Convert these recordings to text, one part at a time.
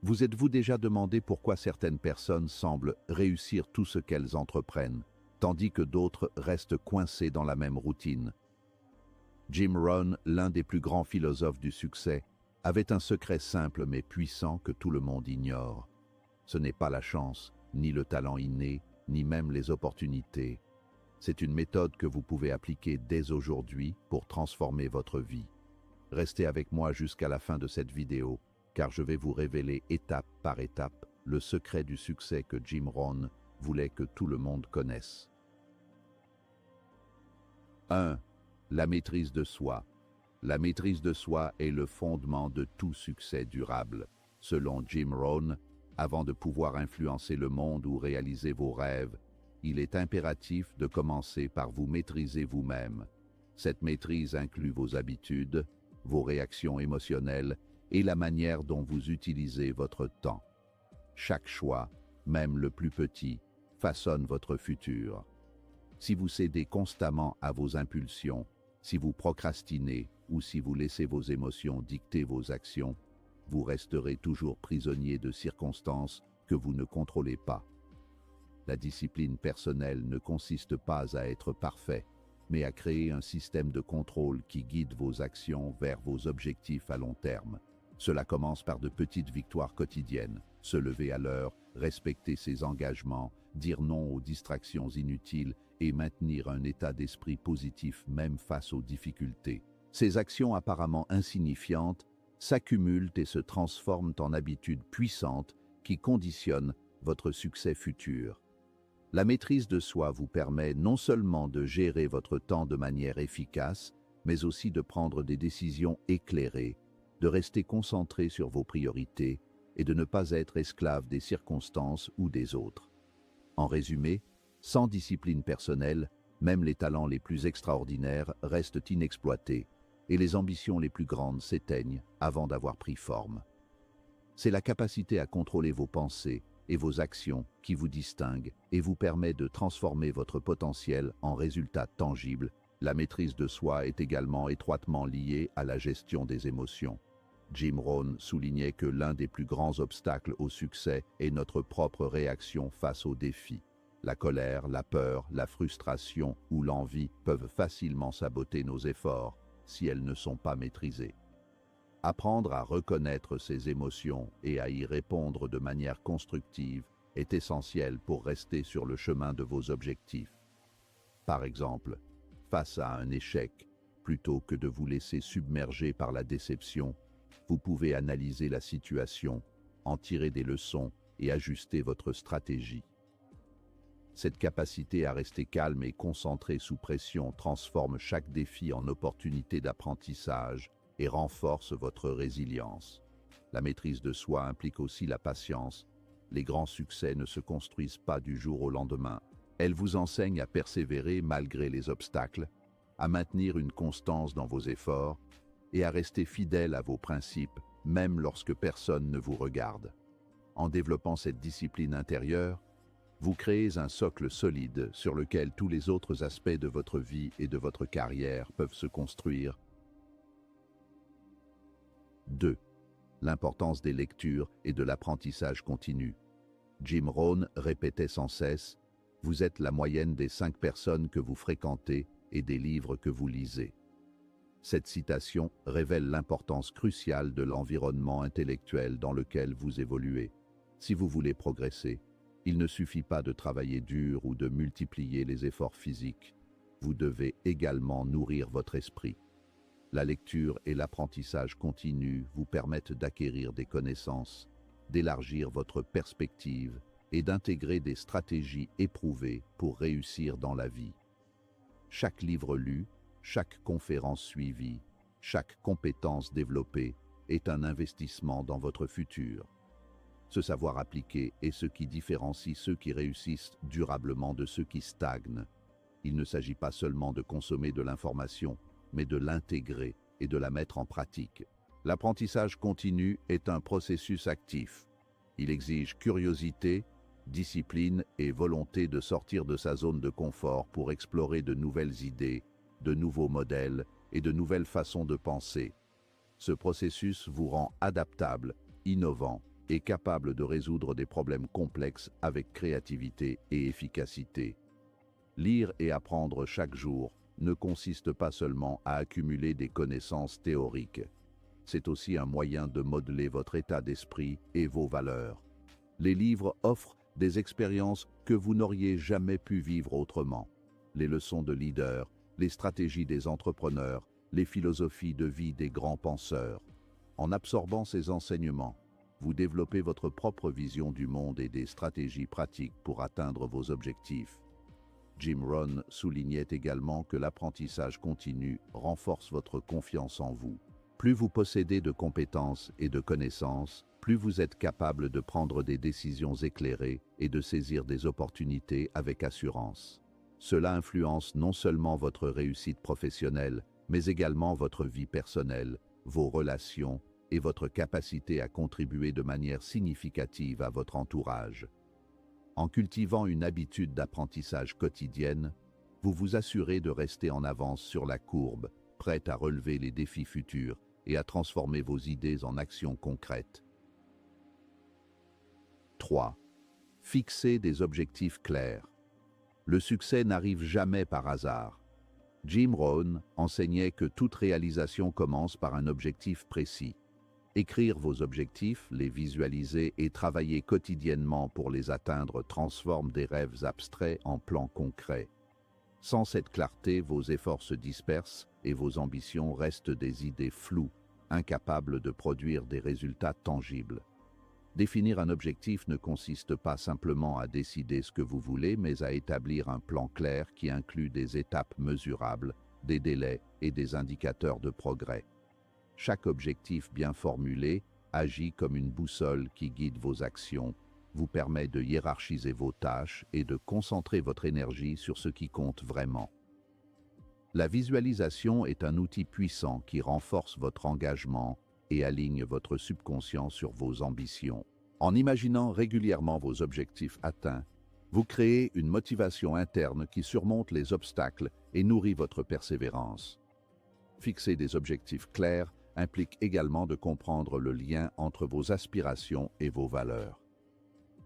Vous êtes-vous déjà demandé pourquoi certaines personnes semblent réussir tout ce qu'elles entreprennent, tandis que d'autres restent coincées dans la même routine? Jim Rohn, l'un des plus grands philosophes du succès, avait un secret simple mais puissant que tout le monde ignore. Ce n'est pas la chance, ni le talent inné, ni même les opportunités. C'est une méthode que vous pouvez appliquer dès aujourd'hui pour transformer votre vie. Restez avec moi jusqu'à la fin de cette vidéo, car je vais vous révéler étape par étape le secret du succès que Jim Rohn voulait que tout le monde connaisse. 1. La maîtrise de soi. La maîtrise de soi est le fondement de tout succès durable. Selon Jim Rohn, avant de pouvoir influencer le monde ou réaliser vos rêves, il est impératif de commencer par vous maîtriser vous-même. Cette maîtrise inclut vos habitudes, vos réactions émotionnelles et la manière dont vous utilisez votre temps. Chaque choix, même le plus petit, façonne votre futur. Si vous cédez constamment à vos impulsions, si vous procrastinez ou si vous laissez vos émotions dicter vos actions, vous resterez toujours prisonnier de circonstances que vous ne contrôlez pas. La discipline personnelle ne consiste pas à être parfait, mais à créer un système de contrôle qui guide vos actions vers vos objectifs à long terme. Cela commence par de petites victoires quotidiennes, se lever à l'heure, respecter ses engagements, dire non aux distractions inutiles et maintenir un état d'esprit positif même face aux difficultés. Ces actions apparemment insignifiantes s'accumulent et se transforment en habitudes puissantes qui conditionnent votre succès futur. La maîtrise de soi vous permet non seulement de gérer votre temps de manière efficace, mais aussi de prendre des décisions éclairées, de rester concentré sur vos priorités et de ne pas être esclave des circonstances ou des autres. En résumé, sans discipline personnelle, même les talents les plus extraordinaires restent inexploités et les ambitions les plus grandes s'éteignent avant d'avoir pris forme. C'est la capacité à contrôler vos pensées et vos actions qui vous distingue et vous permet de transformer votre potentiel en résultats tangibles. La maîtrise de soi est également étroitement liée à la gestion des émotions. Jim Rohn soulignait que l'un des plus grands obstacles au succès est notre propre réaction face aux défis. La colère, la peur, la frustration ou l'envie peuvent facilement saboter nos efforts si elles ne sont pas maîtrisées. Apprendre à reconnaître ces émotions et à y répondre de manière constructive est essentiel pour rester sur le chemin de vos objectifs. Par exemple, face à un échec, plutôt que de vous laisser submerger par la déception, vous pouvez analyser la situation, en tirer des leçons et ajuster votre stratégie. Cette capacité à rester calme et concentré sous pression transforme chaque défi en opportunité d'apprentissage et renforce votre résilience. La maîtrise de soi implique aussi la patience. Les grands succès ne se construisent pas du jour au lendemain. Elles vous enseignent à persévérer malgré les obstacles, à maintenir une constance dans vos efforts et à rester fidèle à vos principes, même lorsque personne ne vous regarde. En développant cette discipline intérieure, vous créez un socle solide sur lequel tous les autres aspects de votre vie et de votre carrière peuvent se construire. 2. L'importance des lectures et de l'apprentissage continu. Jim Rohn répétait sans cesse « Vous êtes la moyenne des 5 personnes que vous fréquentez et des livres que vous lisez ». Cette citation révèle l'importance cruciale de l'environnement intellectuel dans lequel vous évoluez. Si vous voulez progresser, il ne suffit pas de travailler dur ou de multiplier les efforts physiques. Vous devez également nourrir votre esprit. La lecture et l'apprentissage continu vous permettent d'acquérir des connaissances, d'élargir votre perspective et d'intégrer des stratégies éprouvées pour réussir dans la vie. Chaque livre lu, chaque conférence suivie, chaque compétence développée est un investissement dans votre futur. Ce savoir appliqué est ce qui différencie ceux qui réussissent durablement de ceux qui stagnent. Il ne s'agit pas seulement de consommer de l'information, mais de l'intégrer et de la mettre en pratique. L'apprentissage continu est un processus actif. Il exige curiosité, discipline et volonté de sortir de sa zone de confort pour explorer de nouvelles idées, de nouveaux modèles et de nouvelles façons de penser. Ce processus vous rend adaptable, innovant et capable de résoudre des problèmes complexes avec créativité et efficacité. Lire et apprendre chaque jour ne consiste pas seulement à accumuler des connaissances théoriques. C'est aussi un moyen de modeler votre état d'esprit et vos valeurs. Les livres offrent des expériences que vous n'auriez jamais pu vivre autrement. Les leçons de leader, les stratégies des entrepreneurs, les philosophies de vie des grands penseurs. En absorbant ces enseignements, vous développez votre propre vision du monde et des stratégies pratiques pour atteindre vos objectifs. Jim Rohn soulignait également que l'apprentissage continu renforce votre confiance en vous. Plus vous possédez de compétences et de connaissances, plus vous êtes capable de prendre des décisions éclairées et de saisir des opportunités avec assurance. Cela influence non seulement votre réussite professionnelle, mais également votre vie personnelle, vos relations et votre capacité à contribuer de manière significative à votre entourage. En cultivant une habitude d'apprentissage quotidienne, vous vous assurez de rester en avance sur la courbe, prête à relever les défis futurs et à transformer vos idées en actions concrètes. 3. Fixez des objectifs clairs. Le succès n'arrive jamais par hasard. Jim Rohn enseignait que toute réalisation commence par un objectif précis. Écrire vos objectifs, les visualiser et travailler quotidiennement pour les atteindre transforme des rêves abstraits en plans concrets. Sans cette clarté, vos efforts se dispersent et vos ambitions restent des idées floues, incapables de produire des résultats tangibles. Définir un objectif ne consiste pas simplement à décider ce que vous voulez, mais à établir un plan clair qui inclut des étapes mesurables, des délais et des indicateurs de progrès. Chaque objectif bien formulé agit comme une boussole qui guide vos actions, vous permet de hiérarchiser vos tâches et de concentrer votre énergie sur ce qui compte vraiment. La visualisation est un outil puissant qui renforce votre engagement et aligne votre subconscient sur vos ambitions. En imaginant régulièrement vos objectifs atteints, vous créez une motivation interne qui surmonte les obstacles et nourrit votre persévérance. Fixer des objectifs clairs implique également de comprendre le lien entre vos aspirations et vos valeurs.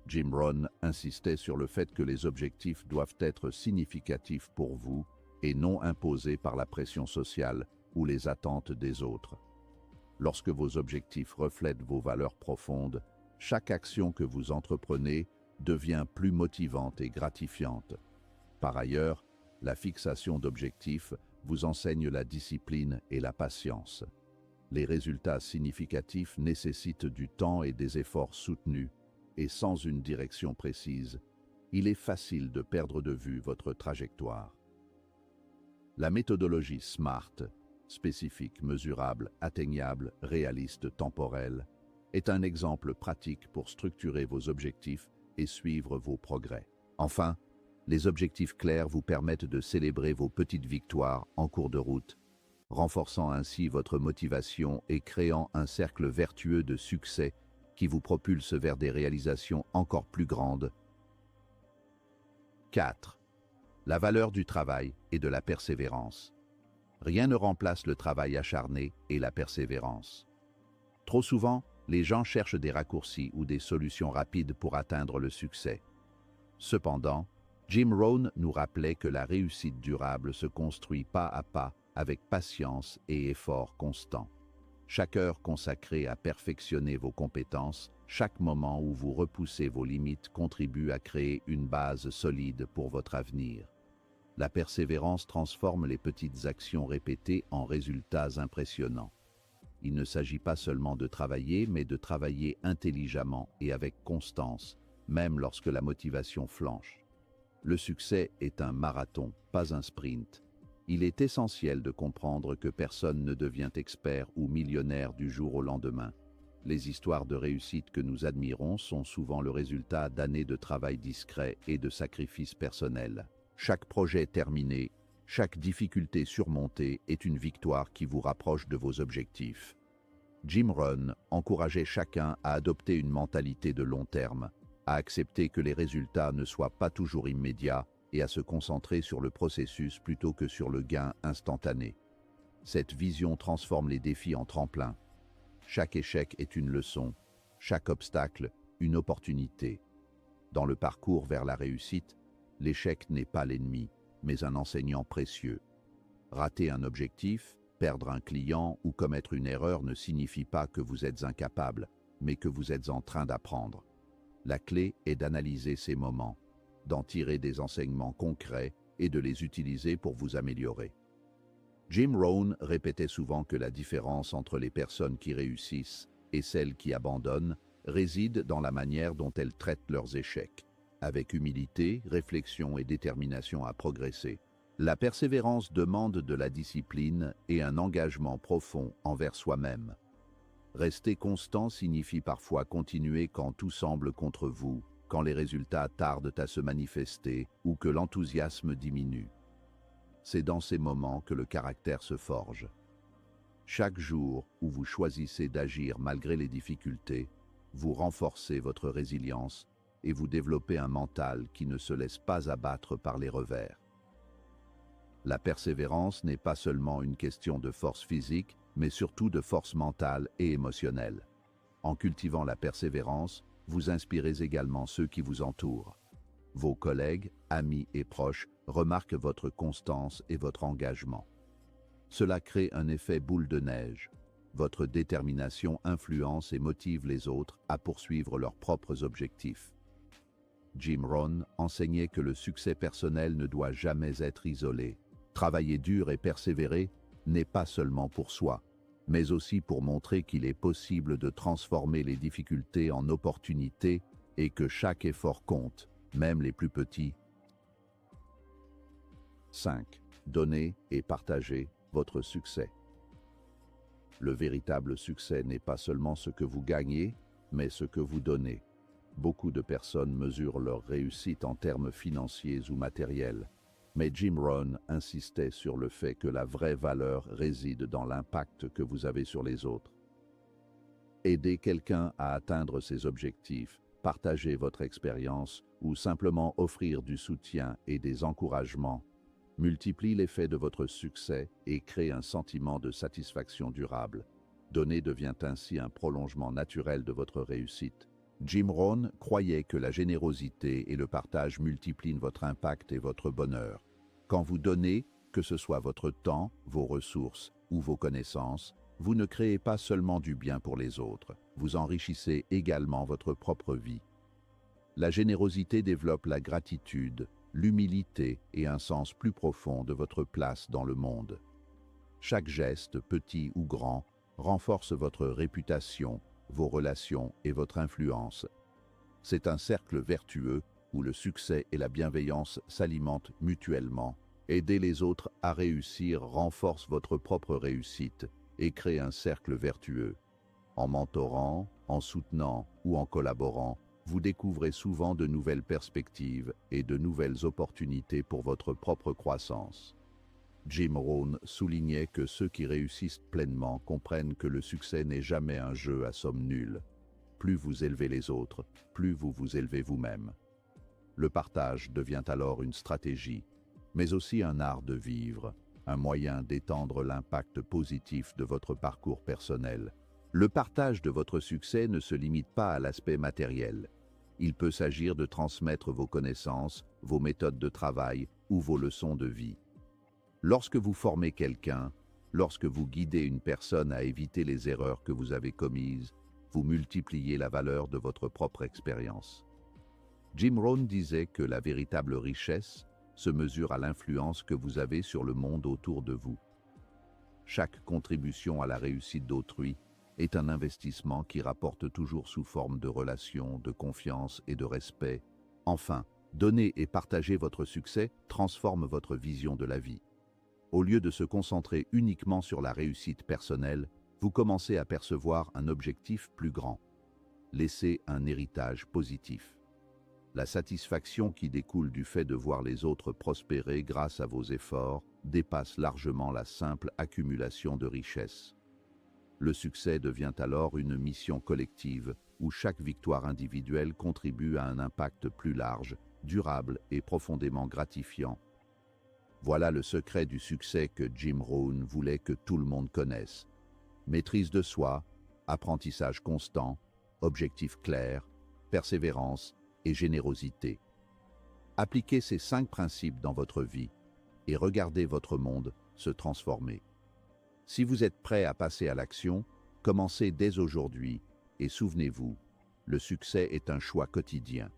Jim Rohn insistait sur le fait que les objectifs doivent être significatifs pour vous et non imposés par la pression sociale ou les attentes des autres. Lorsque vos objectifs reflètent vos valeurs profondes, chaque action que vous entreprenez devient plus motivante et gratifiante. Par ailleurs, la fixation d'objectifs vous enseigne la discipline et la patience. Les résultats significatifs nécessitent du temps et des efforts soutenus, et sans une direction précise, il est facile de perdre de vue votre trajectoire. La méthodologie SMART, spécifique, mesurable, atteignable, réaliste, temporelle, est un exemple pratique pour structurer vos objectifs et suivre vos progrès. Enfin, les objectifs clairs vous permettent de célébrer vos petites victoires en cours de route, renforçant ainsi votre motivation et créant un cercle vertueux de succès qui vous propulse vers des réalisations encore plus grandes. 4. La valeur du travail et de la persévérance. Rien ne remplace le travail acharné et la persévérance. Trop souvent, les gens cherchent des raccourcis ou des solutions rapides pour atteindre le succès. Cependant, Jim Rohn nous rappelait que la réussite durable se construit pas à pas avec patience et effort constant. Chaque heure consacrée à perfectionner vos compétences, chaque moment où vous repoussez vos limites contribue à créer une base solide pour votre avenir. La persévérance transforme les petites actions répétées en résultats impressionnants. Il ne s'agit pas seulement de travailler, mais de travailler intelligemment et avec constance, même lorsque la motivation flanche. Le succès est un marathon, pas un sprint. Il est essentiel de comprendre que personne ne devient expert ou millionnaire du jour au lendemain. Les histoires de réussite que nous admirons sont souvent le résultat d'années de travail discret et de sacrifices personnels. Chaque projet terminé, chaque difficulté surmontée est une victoire qui vous rapproche de vos objectifs. Jim Rohn encourageait chacun à adopter une mentalité de long terme, à accepter que les résultats ne soient pas toujours immédiats et à se concentrer sur le processus plutôt que sur le gain instantané. Cette vision transforme les défis en tremplins. Chaque échec est une leçon, chaque obstacle une opportunité. Dans le parcours vers la réussite, l'échec n'est pas l'ennemi, mais un enseignant précieux. Rater un objectif, perdre un client ou commettre une erreur ne signifie pas que vous êtes incapable, mais que vous êtes en train d'apprendre. La clé est d'analyser ces moments, d'en tirer des enseignements concrets et de les utiliser pour vous améliorer. Jim Rohn répétait souvent que la différence entre les personnes qui réussissent et celles qui abandonnent réside dans la manière dont elles traitent leurs échecs, avec humilité, réflexion et détermination à progresser. La persévérance demande de la discipline et un engagement profond envers soi-même. Rester constant signifie parfois continuer quand tout semble contre vous, quand les résultats tardent à se manifester ou que l'enthousiasme diminue. C'est dans ces moments que le caractère se forge. Chaque jour où vous choisissez d'agir malgré les difficultés, vous renforcez votre résilience et vous développez un mental qui ne se laisse pas abattre par les revers. La persévérance n'est pas seulement une question de force physique, mais surtout de force mentale et émotionnelle. En cultivant la persévérance, vous inspirez également ceux qui vous entourent. Vos collègues, amis et proches remarquent votre constance et votre engagement. Cela crée un effet boule de neige. Votre détermination influence et motive les autres à poursuivre leurs propres objectifs. Jim Rohn enseignait que le succès personnel ne doit jamais être isolé. Travailler dur et persévérer n'est pas seulement pour soi, mais aussi pour montrer qu'il est possible de transformer les difficultés en opportunités et que chaque effort compte, même les plus petits. 5. Donnez et partagez votre succès. Le véritable succès n'est pas seulement ce que vous gagnez, mais ce que vous donnez. Beaucoup de personnes mesurent leur réussite en termes financiers ou matériels, mais Jim Rohn insistait sur le fait que la vraie valeur réside dans l'impact que vous avez sur les autres. Aider quelqu'un à atteindre ses objectifs, partager votre expérience ou simplement offrir du soutien et des encouragements multiplie l'effet de votre succès et crée un sentiment de satisfaction durable. Donner devient ainsi un prolongement naturel de votre réussite. Jim Rohn croyait que la générosité et le partage multiplient votre impact et votre bonheur. Quand vous donnez, que ce soit votre temps, vos ressources ou vos connaissances, vous ne créez pas seulement du bien pour les autres, vous enrichissez également votre propre vie. La générosité développe la gratitude, l'humilité et un sens plus profond de votre place dans le monde. Chaque geste, petit ou grand, renforce votre réputation, vos relations et votre influence. C'est un cercle vertueux où le succès et la bienveillance s'alimentent mutuellement. Aider les autres à réussir renforce votre propre réussite et crée un cercle vertueux. En mentorant, en soutenant ou en collaborant, vous découvrez souvent de nouvelles perspectives et de nouvelles opportunités pour votre propre croissance. Jim Rohn soulignait que ceux qui réussissent pleinement comprennent que le succès n'est jamais un jeu à somme nulle. Plus vous élevez les autres, plus vous vous élevez vous-même. Le partage devient alors une stratégie, mais aussi un art de vivre, un moyen d'étendre l'impact positif de votre parcours personnel. Le partage de votre succès ne se limite pas à l'aspect matériel. Il peut s'agir de transmettre vos connaissances, vos méthodes de travail ou vos leçons de vie. Lorsque vous formez quelqu'un, lorsque vous guidez une personne à éviter les erreurs que vous avez commises, vous multipliez la valeur de votre propre expérience. Jim Rohn disait que la véritable richesse se mesure à l'influence que vous avez sur le monde autour de vous. Chaque contribution à la réussite d'autrui est un investissement qui rapporte toujours sous forme de relations, de confiance et de respect. Enfin, donner et partager votre succès transforme votre vision de la vie. Au lieu de se concentrer uniquement sur la réussite personnelle, vous commencez à percevoir un objectif plus grand. Laisser un héritage positif. La satisfaction qui découle du fait de voir les autres prospérer grâce à vos efforts dépasse largement la simple accumulation de richesses. Le succès devient alors une mission collective où chaque victoire individuelle contribue à un impact plus large, durable et profondément gratifiant. Voilà le secret du succès que Jim Rohn voulait que tout le monde connaisse. Maîtrise de soi, apprentissage constant, objectifs clairs, persévérance et générosité. Appliquez ces 5 principes dans votre vie et regardez votre monde se transformer. Si vous êtes prêt à passer à l'action, commencez dès aujourd'hui et souvenez-vous, le succès est un choix quotidien.